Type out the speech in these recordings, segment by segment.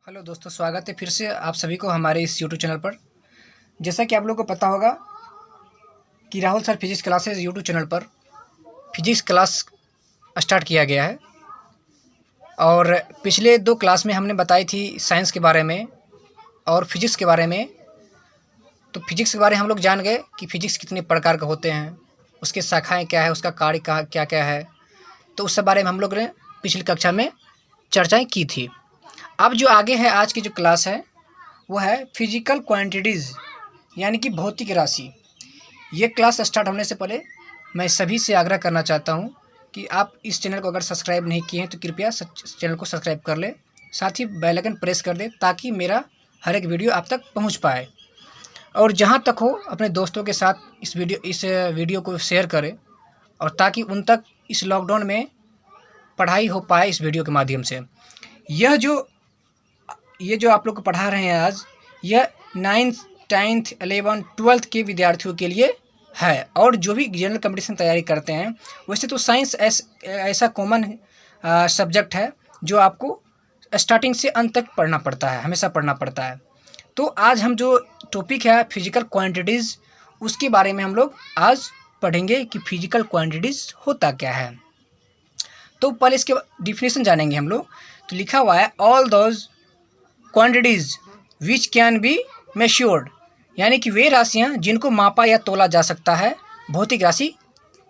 Hello दोस्तों, स्वागत है फिर से आप सभी को हमारे इस यूट्यूब चैनल पर। जैसा कि आप लोगों को पता होगा कि Rahul sir physics classes YouTube channel पर फिजिक्स क्लास स्टार्ट किया गया है और पिछले 2 क्लास में हमने बताई थी साइंस के बारे में और फिजिक्स के बारे में। तो फिजिक्स के बारे में हम लोग जान गए कि फिजिक्स कितने प्रकार के होते हैं, उसके शाखाएँ क्या है, उसका कार्य क्या क्या है। तो उस सब बारे में हम लोग ने पिछली कक्षा में चर्चाएँ की थी। अब जो आगे है, आज की जो क्लास है वो है फिजिकल क्वांटिटीज़ यानी कि भौतिक राशि। ये क्लास स्टार्ट होने से पहले मैं सभी से आग्रह करना चाहता हूँ कि आप इस चैनल को अगर सब्सक्राइब नहीं किए हैं तो कृपया चैनल को सब्सक्राइब कर लें, साथ ही बेल आइकन प्रेस कर दें ताकि मेरा हर एक वीडियो आप तक पहुँच पाए। और जहाँ तक हो अपने दोस्तों के साथ इस वीडियो को शेयर करें और ताकि उन तक इस लॉकडाउन में पढ़ाई हो पाए इस वीडियो के माध्यम से। ये जो आप लोग को पढ़ा रहे हैं आज, यह 9th 10th 11th 12th के विद्यार्थियों के लिए है। और जो भी जनरल कंपटीशन तैयारी करते हैं, वैसे तो साइंस ऐसा कॉमन सब्जेक्ट है जो आपको स्टार्टिंग से अंत तक पढ़ना पड़ता है, हमेशा पढ़ना पड़ता है। तो आज हम जो टॉपिक है फिजिकल क्वांटिटीज़, उसके बारे में हम लोग आज पढ़ेंगे कि फिजिकल क्वांटिटीज़ होता क्या है। तो पहले इसके डिफिनेशन जानेंगे हम लोग। तो लिखा हुआ है all those quantities which can be measured, यानी कि वे राशियाँ जिनको मापा या तोला जा सकता है भौतिक राशि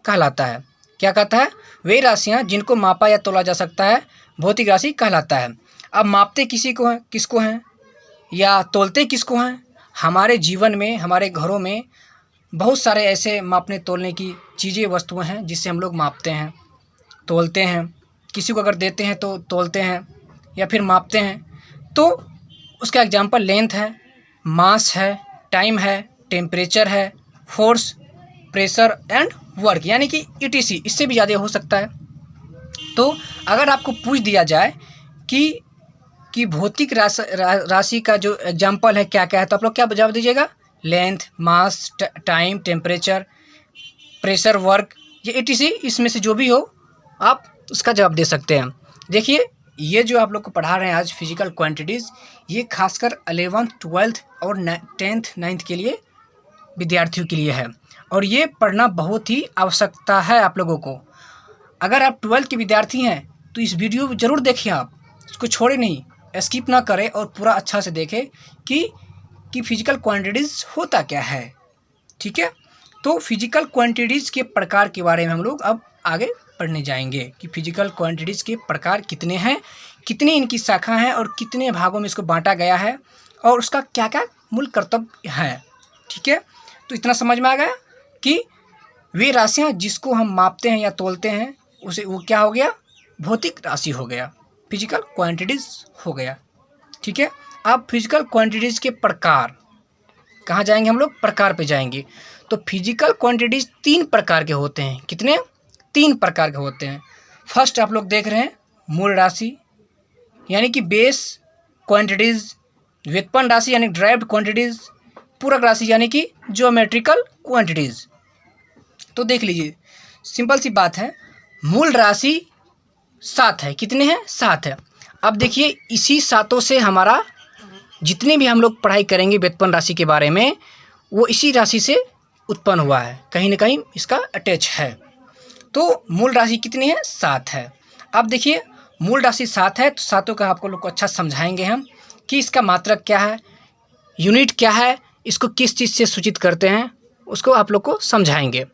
कहलाता है। क्या कहता है? वे राशियाँ जिनको मापा या तोला जा सकता है भौतिक राशि कहलाता है। अब मापते किसको हैं या तोलते किसको हैं? हमारे जीवन में, हमारे घरों में बहुत सारे ऐसे मापने तोलने की चीज़ें, वस्तुएं हैं जिससे हम लोग मापते हैं, तोलते हैं। किसी को अगर देते हैं तो तोलते हैं या फिर मापते हैं। तो उसका एग्जांपल लेंथ है, मास है, टाइम है, टेम्परेचर है, फोर्स, प्रेशर एंड वर्क, यानी कि ETC, इससे भी ज़्यादा हो सकता है। तो अगर आपको पूछ दिया जाए कि भौतिक राशि का जो एग्जांपल है क्या क्या है, तो आप लोग क्या जवाब दीजिएगा? लेंथ, मास, टाइम, टेम्परेचर, प्रेशर, वर्क, ये ETC, इसमें से जो भी हो आप उसका जवाब दे सकते हैं। देखिए, ये जो आप लोग को पढ़ा रहे हैं आज फिजिकल क्वांटिटीज़, ये खासकर 11th 12th और 10th 9th के लिए विद्यार्थियों के लिए है और ये पढ़ना बहुत ही आवश्यकता है आप लोगों को। अगर आप 12th के विद्यार्थी हैं तो इस वीडियो को ज़रूर देखें, आप इसको छोड़े नहीं, स्किप ना करें और पूरा अच्छा से देखें कि फिजिकल क्वांटिटीज़ होता क्या है। ठीक है, तो फिजिकल क्वांटिटीज़ के प्रकार के बारे में हम लोग अब आगे पढ़ने जाएंगे कि फिजिकल क्वांटिटीज़ के प्रकार कितने हैं, कितनी इनकी शाखा हैं और कितने भागों में इसको बांटा गया है और उसका क्या क्या मूल कर्तव्य है। ठीक है, तो इतना समझ में आ गया कि वे राशियाँ जिसको हम मापते हैं या तोलते हैं उसे वो क्या हो गया? भौतिक राशि हो गया, फिजिकल क्वांटिटीज़ हो गया। ठीक है, अब फिजिकल क्वांटिटीज़ के प्रकार कहाँ जाएंगे हम लोग? प्रकार पे जाएंगे। तो फिजिकल क्वांटिटीज़ 3 प्रकार के होते हैं। कितने? 3 प्रकार के होते हैं। फर्स्ट आप लोग देख रहे हैं मूल राशि यानी कि बेस क्वांटिटीज़, व्युत्पन्न राशि यानी ड्राइव्ड क्वांटिटीज़, पूरक राशि यानी कि ज्योमेट्रिकल क्वांटिटीज़। तो देख लीजिए, सिंपल सी बात है, मूल राशि 7 है। कितने हैं? 7 है। अब देखिए, इसी 7 से हमारा जितने भी हम लोग पढ़ाई करेंगे व्युत्पन्न राशि के बारे में, वो इसी राशि से उत्पन्न हुआ है, कहीं ना कहीं इसका अटैच है। तो मूल राशि कितनी है? 7 है। अब देखिए, मूल राशि 7 है तो सातों का आपको लोग को अच्छा समझाएंगे हम कि इसका मात्रक क्या है, यूनिट क्या है, इसको किस चीज़ से सूचित करते हैं, उसको आप लोग को समझाएंगे।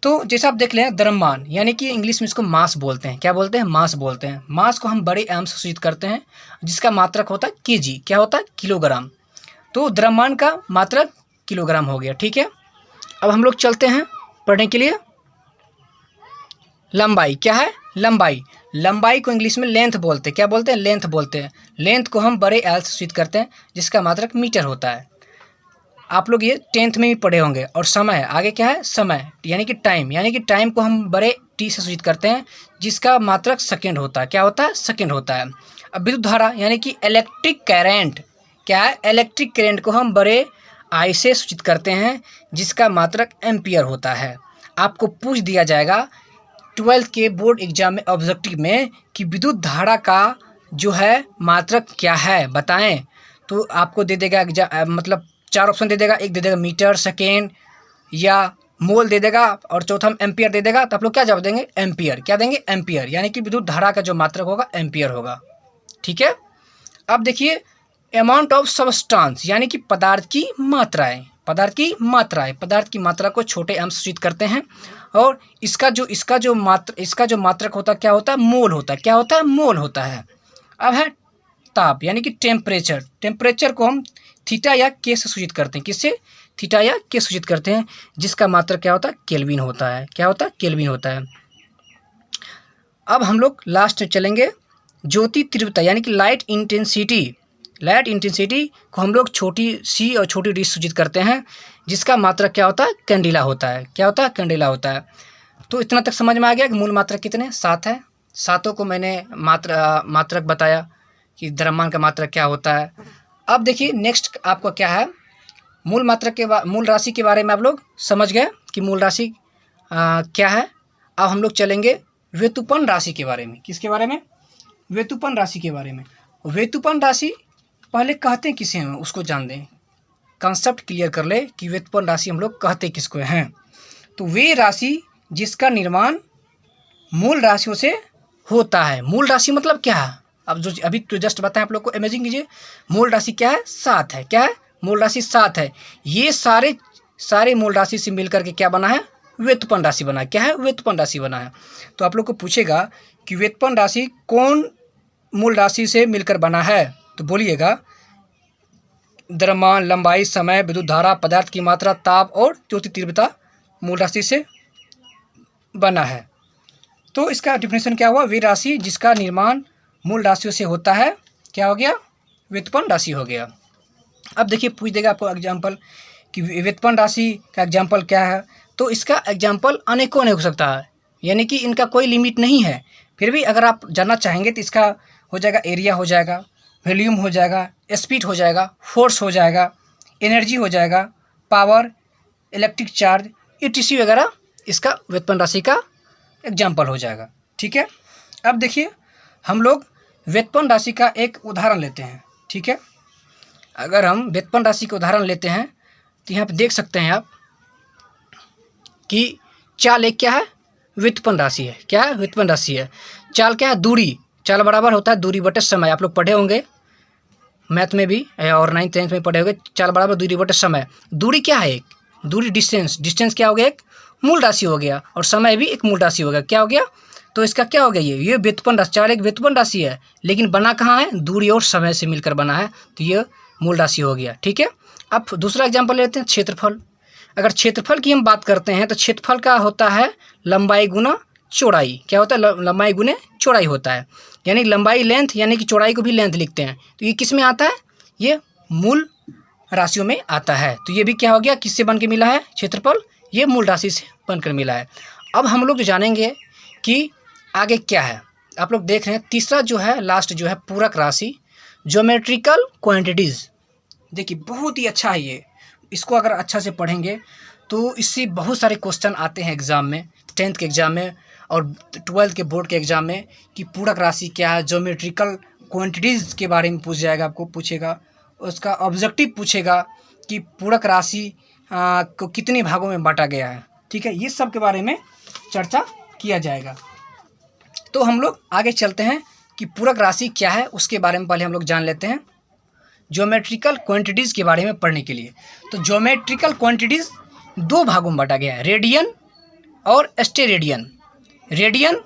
तो जैसे आप देख लें, द्रव्यमान यानी कि इंग्लिश में इसको मास बोलते हैं। क्या बोलते हैं? मास बोलते हैं। मास को हम बड़े एम से सूचित करते हैं जिसका मात्रक होता है kg। क्या होता है? किलोग्राम। तो द्रव्यमान का मात्रक किलोग्राम हो गया। ठीक है, अब हम लोग चलते हैं पढ़ने के लिए। लंबाई क्या है? लंबाई को इंग्लिश में लेंथ बोलते हैं। क्या बोलते हैं? लेंथ बोलते हैं। लेंथ को हम बड़े एल से सूचित करते हैं जिसका मात्रक मीटर होता है। आप लोग ये 10th में भी पढ़े होंगे। और समय आगे क्या है? समय यानी कि टाइम को हम बड़े T से सूचित करते हैं जिसका मात्रक सेकेंड होता है। क्या होता है? सेकेंड होता है। अब विद्युत धारा यानी कि इलेक्ट्रिक करंट, क्या है? इलेक्ट्रिक करंट को हम बड़े I से सूचित करते हैं जिसका मात्रक एम्पियर होता है। आपको पूछ दिया जाएगा 12th के बोर्ड एग्जाम में ऑब्जेक्टिव में कि विद्युत धारा का जो है मात्रक क्या है बताएं, तो आपको दे देगा मतलब 4 ऑप्शन दे देगा। एक दे देगा मीटर, सेकेंड या मोल दे देगा, और चौथा में एम्पियर दे देगा। तो आप लोग क्या जवाब देंगे? एम्पियर। क्या देंगे? एम्पियर, यानी कि विद्युत धारा का जो मात्रक होगा एम्पियर होगा। ठीक है। अब देखिए अमाउंट ऑफ सबस्टांस, यानी कि पदार्थ की मात्राएं। पदार्थ की मात्रा को छोटे एम सूचित करते हैं, और इसका जो मात्रक होता है क्या होता है? मोल होता है। क्या होता है? मोल होता है। अब है ताप, यानी कि टेम्परेचर को हम थीटा या के से सूचित करते हैं। किससे? थीटा या के सूचित करते हैं, जिसका मात्रक क्या होता है? केल्विन होता है। क्या होता है? केल्विन होता है। अब हम लोग लास्ट में चलेंगे ज्योति तीव्रता, यानी कि लाइट इंटेंसिटी को हम लोग छोटी सी और छोटी डी सूचित करते हैं, जिसका मात्रक क्या होता है? कैंडिला होता है। क्या होता है? कैंडिला होता है। तो इतना तक समझ में आ गया कि मूल मात्रक कितने? 7 है। सातों को मैंने मात्रक बताया कि द्रव्यमान का मात्रक क्या होता है। अब देखिए नेक्स्ट आपको क्या है, मूल राशि के बारे में आप लोग समझ गए कि मूल राशि क्या है। अब हम लोग चलेंगे व्युत्पन्न राशि के बारे में। किसके बारे में? व्युत्पन्न राशि के बारे में। व्युत्पन्न राशि पहले कहते किसे हैं उसको जान दें, कॉन्सेप्ट क्लियर कर ले कि व्युत्पन्न राशि हम लोग कहते किसको हैं। तो वे राशि जिसका निर्माण मूल राशियों से होता है। मूल राशि मतलब क्या है? अब जो अभी तो जस्ट बताएं आप लोग को, इमेजिन कीजिए। मूल राशि क्या है? 7 है। क्या है? मूल राशि 7 है। ये सारे मूल राशि से मिलकर के क्या बना है? व्युत्पन्न राशि बना है। क्या है? व्युत्पन्न राशि बना है। तो आप लोग को पूछेगा कि व्युत्पन्न राशि कौन मूल राशि से मिलकर बना है, तो बोलिएगा द्रव्यमान, लंबाई, समय, विद्युत धारा, पदार्थ की मात्रा, ताप और ज्योति तीव्रता मूल राशि से बना है। तो इसका डिफिनेशन क्या हुआ? वे राशि जिसका निर्माण मूल राशियों से होता है, क्या हो गया? व्युत्पन्न राशि हो गया। अब देखिए पूछ देगा आपको एग्जाम्पल कि व्युत्पन्न राशि का एग्जाम्पल क्या है, तो इसका एग्जाम्पल अनेकों हो सकता है, यानी कि इनका कोई लिमिट नहीं है। फिर भी अगर आप जानना चाहेंगे तो इसका हो जाएगा एरिया, हो जाएगा वॉल्यूम, हो जाएगा स्पीड, हो जाएगा फोर्स, हो जाएगा एनर्जी, हो जाएगा पावर, इलेक्ट्रिक चार्ज, ईटीसी वगैरह इसका व्युत्पन्न राशि का एग्जाम्पल हो जाएगा। ठीक है। अब देखिए हम लोग व्युत्पन्न राशि का एक उदाहरण लेते हैं। ठीक है। अगर हम व्युत्पन्न राशि का उदाहरण लेते हैं तो यहाँ पे देख सकते हैं आप कि चाल एक क्या है? व्युत्पन्न राशि है। क्या है? व्युत्पन्न राशि है। चाल क्या है? दूरी। चाल बराबर होता है दूरी बटे समय। आप लोग पढ़े होंगे मैथ में भी, और 9th 10th में पढ़े होंगे। चाल बराबर दूरी बटे समय। दूरी क्या है? एक दूरी डिस्टेंस क्या हो गया? एक मूल राशि हो गया, और समय भी एक मूल राशि हो गया। क्या हो गया? तो इसका क्या हो गया? ये व्युत्पन्न राशि, चाल एक व्युत्पन्न राशि है, लेकिन बना कहाँ है? दूरी और समय से मिलकर बना है, तो ये मूल राशि हो गया। ठीक है। अब दूसरा एग्जाम्पल लेते हैं क्षेत्रफल। अगर क्षेत्रफल की हम बात करते हैं तो क्षेत्रफल का होता है लंबाई गुना चौड़ाई। क्या होता है? लंबाई गुने चौड़ाई होता है, यानी लंबाई लेंथ, यानी कि चौड़ाई को भी लेंथ लिखते हैं। तो ये किस में आता है? ये मूल राशियों में आता है। तो ये भी क्या हो गया? किससे बन के मिला है? क्षेत्रफल ये मूल राशि से बनकर मिला है। अब हम लोग जानेंगे कि आगे क्या है। आप लोग देख रहे हैं तीसरा जो है, लास्ट जो है, पूरक राशि, ज्योमेट्रिकल क्वांटिटीज़। देखिए बहुत ही अच्छा है ये। इसको अगर अच्छा से पढ़ेंगे तो इससे बहुत सारे क्वेश्चन आते हैं एग्ज़ाम में, 10th के एग्ज़ाम में और 12th के बोर्ड के एग्ज़ाम में, कि पूरक राशि क्या है, ज्योमेट्रिकल क्वांटिटीज़ के बारे में पूछ जाएगा, आपको पूछेगा। उसका ऑब्जेक्टिव पूछेगा कि पूरक राशि को कितने भागों में बांटा गया है। ठीक है। ये सब के बारे में चर्चा किया जाएगा। तो हम लोग आगे चलते हैं कि पूरक राशि क्या है, उसके बारे में पहले हम लोग जान लेते हैं। ज्योमेट्रिकल क्वांटिटीज़ के बारे में पढ़ने के लिए तो ज्योमेट्रिकल क्वांटिटीज़ 2 भागों में बांटा गया है, रेडियन और स्टेरेडियन। रेडियन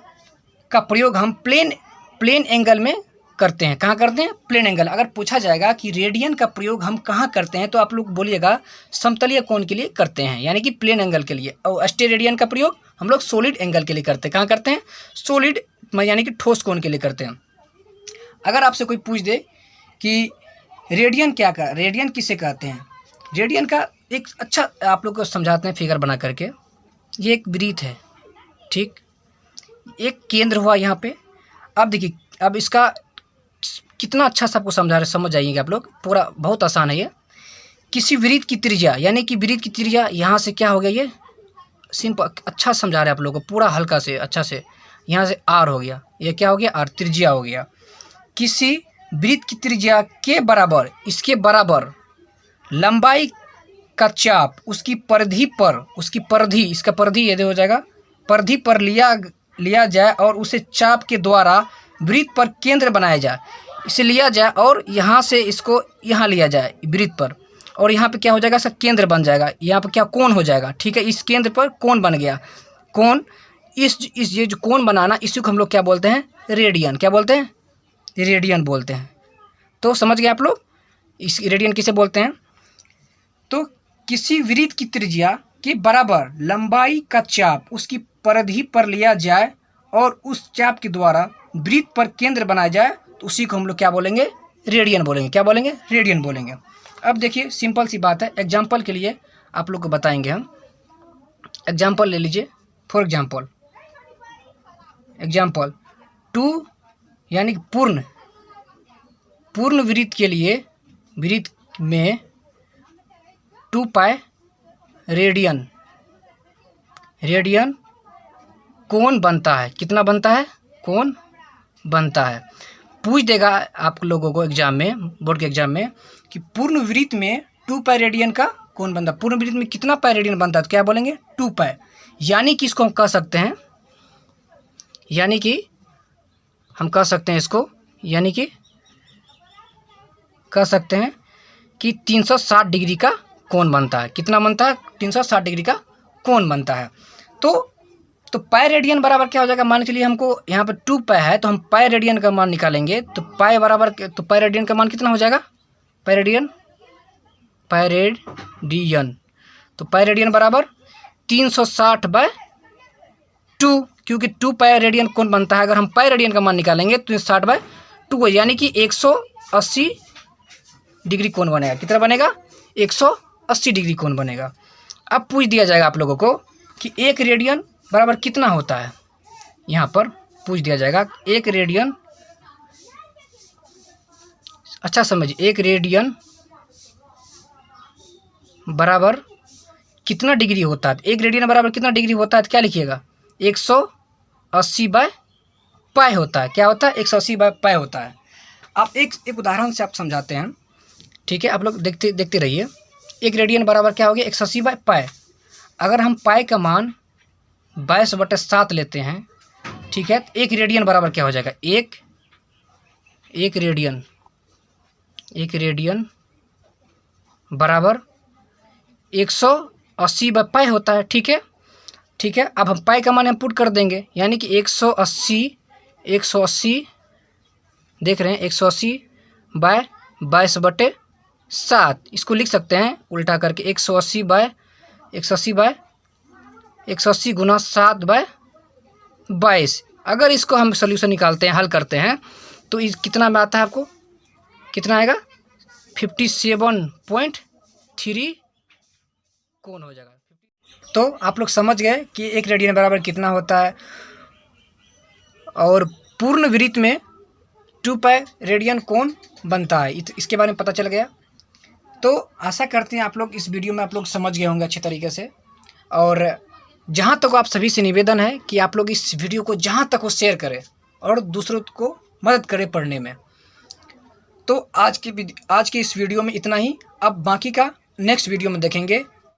का प्रयोग हम प्लेन एंगल में करते हैं। कहाँ करते हैं? Plane angle. अगर पूछा जाएगा कि रेडियन का प्रयोग हम कहाँ करते हैं, तो आप लोग बोलिएगा समतलीय कोण के लिए करते हैं, यानी कि प्लेन एंगल के लिए। और स्टेरेडियन का प्रयोग हम लोग सॉलिड एंगल के लिए करते हैं। कहाँ करते हैं? सॉलिड, यानी कि ठोस कोण के लिए करते हैं। अगर आपसे कोई पूछ दे कि रेडियन किसे कहते हैं, रेडियन का एक अच्छा आप लोग को समझाते हैं फिगर बना करके। ये एक वृत्त है, ठीक, एक केंद्र हुआ यहाँ पे। अब देखिए, अब इसका कितना अच्छा सा आपको समझा रहे, समझ जाइएगा आप लोग, पूरा बहुत आसान है ये। किसी वृत्त की त्रिज्या, यानी कि वृत्त की त्रिज्या यहाँ से क्या हो गया, ये सिंपल अच्छा समझा रहे हैं आप लोगों को, पूरा हल्का से अच्छा से। यहाँ से आर हो गया, ये क्या हो गया? आर त्रिज्या हो गया। किसी वृत्त की त्रिज्या के बराबर, इसके बराबर लंबाई का चाप उसकी परिधि पर, उसकी परिधि, इसका परिधि ये हो जाएगा, परिधि पर लिया जाए और उसे चाप के द्वारा वृत्त पर केंद्र बनाया जाए। इसे लिया जाए और यहाँ से इसको यहाँ लिया जाए वृत्त पर, और यहाँ पे क्या हो जाएगा, इसका केंद्र बन जाएगा। यहाँ पे क्या कोण हो जाएगा, ठीक है। इस केंद्र पर कोण बन गया। कोण, इस ये जो कोण बनाना, इसी को हम लोग क्या बोलते हैं, रेडियन। क्या बोलते हैं, रेडियन बोलते हैं। तो समझ गए आप लोग, इस रेडियन किसे बोलते हैं। तो किसी वृत्त की त्रिज्या के बराबर लंबाई का चाप उसकी परिधि पर लिया जाए और उस चाप के द्वारा वृत्त पर केंद्र बनाया जाए, तो उसी को हम लोग क्या बोलेंगे, रेडियन बोलेंगे। क्या बोलेंगे, रेडियन बोलेंगे। अब देखिए सिंपल सी बात है, एग्जाम्पल के लिए आप लोग को बताएंगे हम। एग्जाम्पल ले लीजिए, फॉर एग्जाम्पल 2 यानी कि पूर्ण वृत्त के लिए, वृत्त में 2 पाई रेडियन कोण बनता है। कितना बनता है, कोण बनता है। पूछ देगा आप लोगों को एग्जाम में, बोर्ड के एग्जाम में, कि पूर्ण वृत्त में 2 पाई रेडियन का कोण बनता है। पूर्ण वृत्त में कितना पाई रेडियन बनता है, तो क्या बोलेंगे, 2 पाई। यानी कि इसको हम कह सकते हैं, यानी कि हम कह सकते हैं इसको, यानी कि कह सकते हैं कि 360 डिग्री का कोण बनता है। कितना बनता है, 360 डिग्री का कोण बनता है। तो पाई रेडियन बराबर क्या हो जाएगा, मान चलिए हमको यहाँ पर 2 पाई है, तो हम पाई रेडियन का मान निकालेंगे। तो पाई बराबर, तो पाई रेडियन का मान कितना हो जाएगा, पाई रेडियन, तो पाई रेडियन बराबर 360/2, क्योंकि 2 पाई रेडियन कोण बनता है। अगर हम पाई रेडियन का मान निकालेंगे तो 360/2, यानी कि 180 डिग्री कोण बनेगा। कितना बनेगा, 180 डिग्री कोण बनेगा। अब पूछ दिया जाएगा आप लोगों को कि 1 रेडियन बराबर कितना होता है। यहाँ पर पूछ दिया जाएगा 1 रेडियन, अच्छा समझिए, 1 रेडियन बराबर कितना डिग्री होता है। 1 रेडियन बराबर कितना डिग्री होता है, तो क्या लिखिएगा, 180/पाई होता है। क्या होता है, 180/पाई होता है। अब एक उदाहरण से आप समझाते हैं, ठीक है। आप लोग देखते रहिए। 1 रेडियन बराबर क्या हो गया, 180/पाई। अगर हम पाई का मान 22/7 लेते हैं, ठीक है, तो 1 रेडियन बराबर क्या हो जाएगा, एक रेडियन बराबर 180/पाई होता है, ठीक है। अब हम पाई का मान हम पुट कर देंगे, यानी कि 180 देख रहे हैं, 180/22/7। इसको लिख सकते हैं उल्टा करके, 180 गुना 7/22। अगर इसको हम सोल्यूशन निकालते हैं, हल करते हैं, तो इस कितना में आता है, आपको कितना आएगा, 57.3 कोण हो जाएगा। तो आप लोग समझ गए कि 1 रेडियन बराबर कितना होता है, और पूर्ण वृत्त में 2 पाई रेडियन कोण बनता है। इसके बारे में पता चल गया। तो आशा करते हैं आप लोग इस वीडियो में आप लोग समझ गए होंगे अच्छे तरीके से। और जहाँ तक आप सभी से निवेदन है कि आप लोग इस वीडियो को जहाँ तक वो शेयर करें और दूसरों को मदद करें पढ़ने में। तो आज के इस वीडियो में इतना ही। अब बाकी का नेक्स्ट वीडियो में देखेंगे।